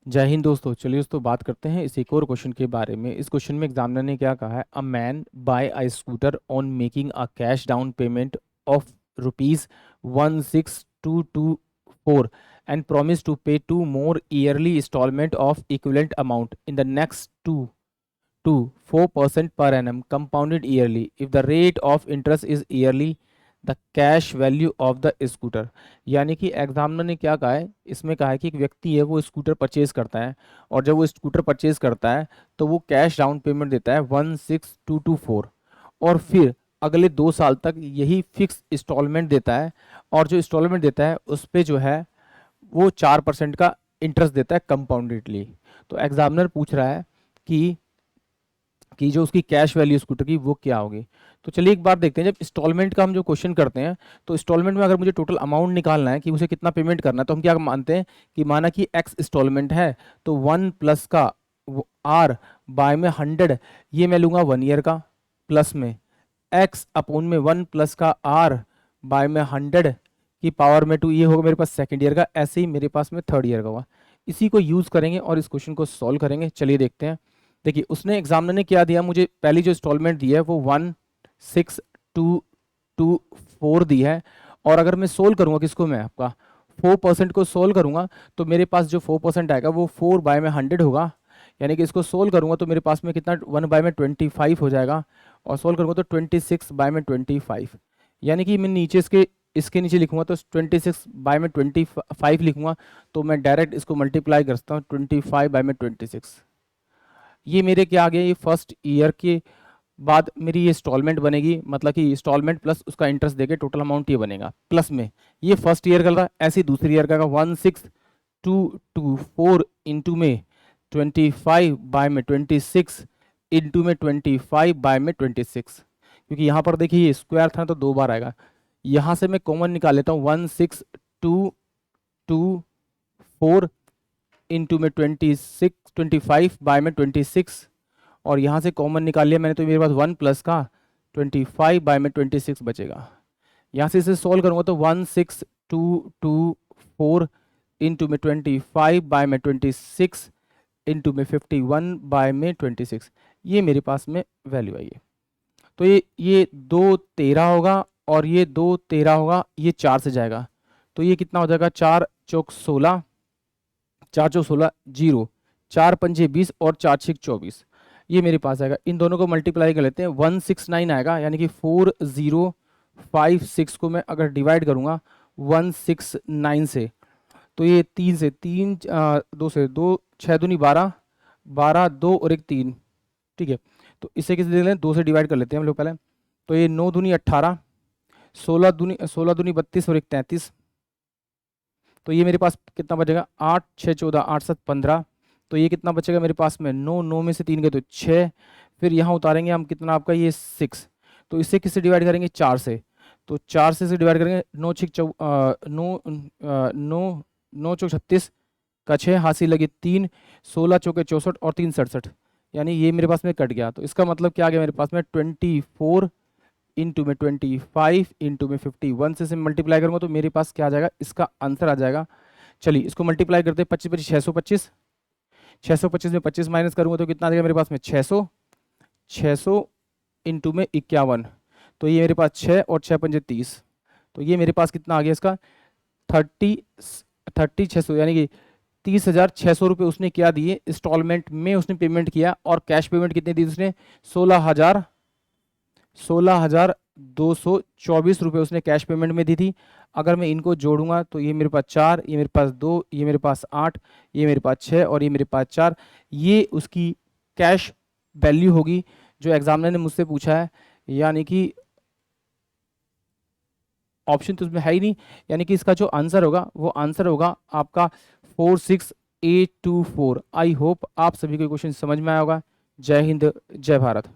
जय हिंद दोस्तों। चलिए दोस्तों बात करते हैं इस एक और क्वेश्चन के बारे में। इस क्वेश्चन में एग्जामिनर ने क्या कहा है, a man buy a scooter on making a cash down payment of ₹16,224 and promise to pay 2 more yearly instalment of equivalent amount in the next 4% per annum compounded yearly if the rate of interest is yearly the cash value of the scooter. यानी कि examiner ने क्या कहा है, इसमें कहा है कि एक व्यक्ति है वो स्कूटर परचेज करता है, और जब वो स्कूटर परचेज करता है तो वो कैश डाउन पेमेंट देता है 16,224, और फिर अगले 2 साल तक यही फिक्स इंस्टॉलमेंट देता है, और जो इंस्टॉलमेंट देता है उस पर जो है वो 4% का इंटरेस्ट देता है कंपाउंडेडली। तो एग्जामिनर पूछ रहा है कि जो उसकी कैश वैल्यू स्कूटर की वो क्या होगी। तो चलिए एक बार देखते हैं, जब इंस्टॉलमेंट का हम जो क्वेश्चन करते हैं तो इंस्टॉलमेंट में अगर मुझे टोटल अमाउंट निकालना है कि उसे कितना पेमेंट करना है, तो हम क्या मानते हैं कि माना कि एक्स इंस्टॉलमेंट है, तो 1+ का आर बाय में 100, ये मैं लूँगा 1 ईयर का, प्लस में एक्स अपोन में 1+ का आर बाय में 100 की पावर में 2, ये होगा मेरे पास सेकेंड ईयर का। ऐसे ही मेरे पास में थर्ड ईयर का होगा। इसी को यूज़ करेंगे और इस क्वेश्चन को सॉल्व करेंगे। चलिए देखते हैं। देखिए उसने एग्जामिनर ने क्या दिया, मुझे पहली जो इंस्टॉलमेंट दी है वो 16,224 दी है, और अगर मैं सोल्व करूंगा किसको, मैं आपका 4% को सोल्व करूंगा तो मेरे पास जो 4% आएगा वो 4/100 होगा। यानी कि इसको सोल्व करूंगा तो मेरे पास में कितना 1/25 हो जाएगा, और सोल्व करूंगा तो 26/25। यानी कि मैं नीचे इसके नीचे लिखूंगा तो 26/25 लिखूंगा, तो मैं डायरेक्ट इसको मल्टीप्लाई करता हूँ 25/26। ये मेरे क्या आ गया, ये फर्स्ट ईयर के बाद मेरी ये इंस्टॉलमेंट बनेगी, मतलब कि इंस्टॉलमेंट प्लस उसका इंटरेस्ट देके टोटल अमाउंट ये बनेगा। प्लस में ये फर्स्ट ईयर का था, ऐसे ही दूसरी ईयर का 16,224 इंटू में 25/26 इंटू में 25/26, क्योंकि यहाँ पर देखिए ये स्क्वायर था तो 2 बार आएगा। यहाँ से मैं कॉमन निकाल लेता हूँ 16,224 इंटू में 25/26, और यहाँ से कॉमन निकाल लिया मैंने तो मेरे पास 1+ का 25/26 बचेगा। यहाँ से इसे सॉल्व करूँगा तो 16,224 इंटू में 25/26 इंटू में 51/26, ये मेरे पास में वैल्यू आई है। तो ये 2 13 होगा, और ये 2 13 होगा, ये 4 से जाएगा तो ये कितना हो जाएगा, 4 चौक 16, 4 चौक 16 0, 4 पंजे 20 और 4 6 24, ये मेरे पास आएगा। इन दोनों को मल्टीप्लाई कर लेते हैं, 169 आएगा। यानी कि 4056 को मैं अगर डिवाइड करूंगा 169 से, तो ये 3 से 3 2 से 2 6 दूनी 12, 12 2 और 1 3, ठीक है। तो इसे किसे दे लें, 2 से डिवाइड कर लेते हैं हम लोग पहले। तो ये 9 दूनी 18, 16 दूनी 32 और 1 33, तो ये मेरे पास कितना बचेगा, 8 6 14 8 7 15। तो ये कितना बचेगा मेरे पास में, 9 9 में से 3 गए तो 6, फिर यहाँ उतारेंगे हम कितना आपका ये 6, तो इससे किससे डिवाइड करेंगे, 4 से। तो 4 से डिवाइड करेंगे, 9 6 9 9 9 चौक 36 का 6, हासिल लगे 3, 16 चौके 64 और 3 67, यानी ये मेरे पास में कट गया। तो इसका मतलब क्या आ गया मेरे पास में, 24 इंटू में 25 इंटू में 51 से मल्टीप्लाई करूँगा तो मेरे पास क्या आ जाएगा, इसका आंसर आ जाएगा। चलिए इसको मल्टीप्लाई करते हैं, 25 25 625, 625 में 25 माइनस करूँगा तो कितना आ जाएगा मेरे पास में 600, 600 इंटू में 51, तो ये मेरे पास 6 और 6 पंजे 30, तो ये मेरे पास कितना आ गया इसका 600, यानी कि 30,600 रुपये उसने क्या दिए इंस्टॉलमेंट में उसने पेमेंट किया, और कैश पेमेंट कितनी दी उसने, 16,224 रुपये उसने कैश पेमेंट में दी थी। अगर मैं इनको जोड़ूंगा तो ये मेरे पास 4, ये मेरे पास 2, ये मेरे पास 8, ये मेरे पास 6 और ये मेरे पास 4, ये उसकी कैश वैल्यू होगी जो एग्जामिनर ने मुझसे पूछा है। यानी कि ऑप्शन तो उसमें है ही नहीं, यानी कि इसका जो आंसर होगा वो आंसर होगा आपका 46824। आई होप आप सभी को क्वेश्चन समझ में आया होगा। जय हिंद, जय भारत।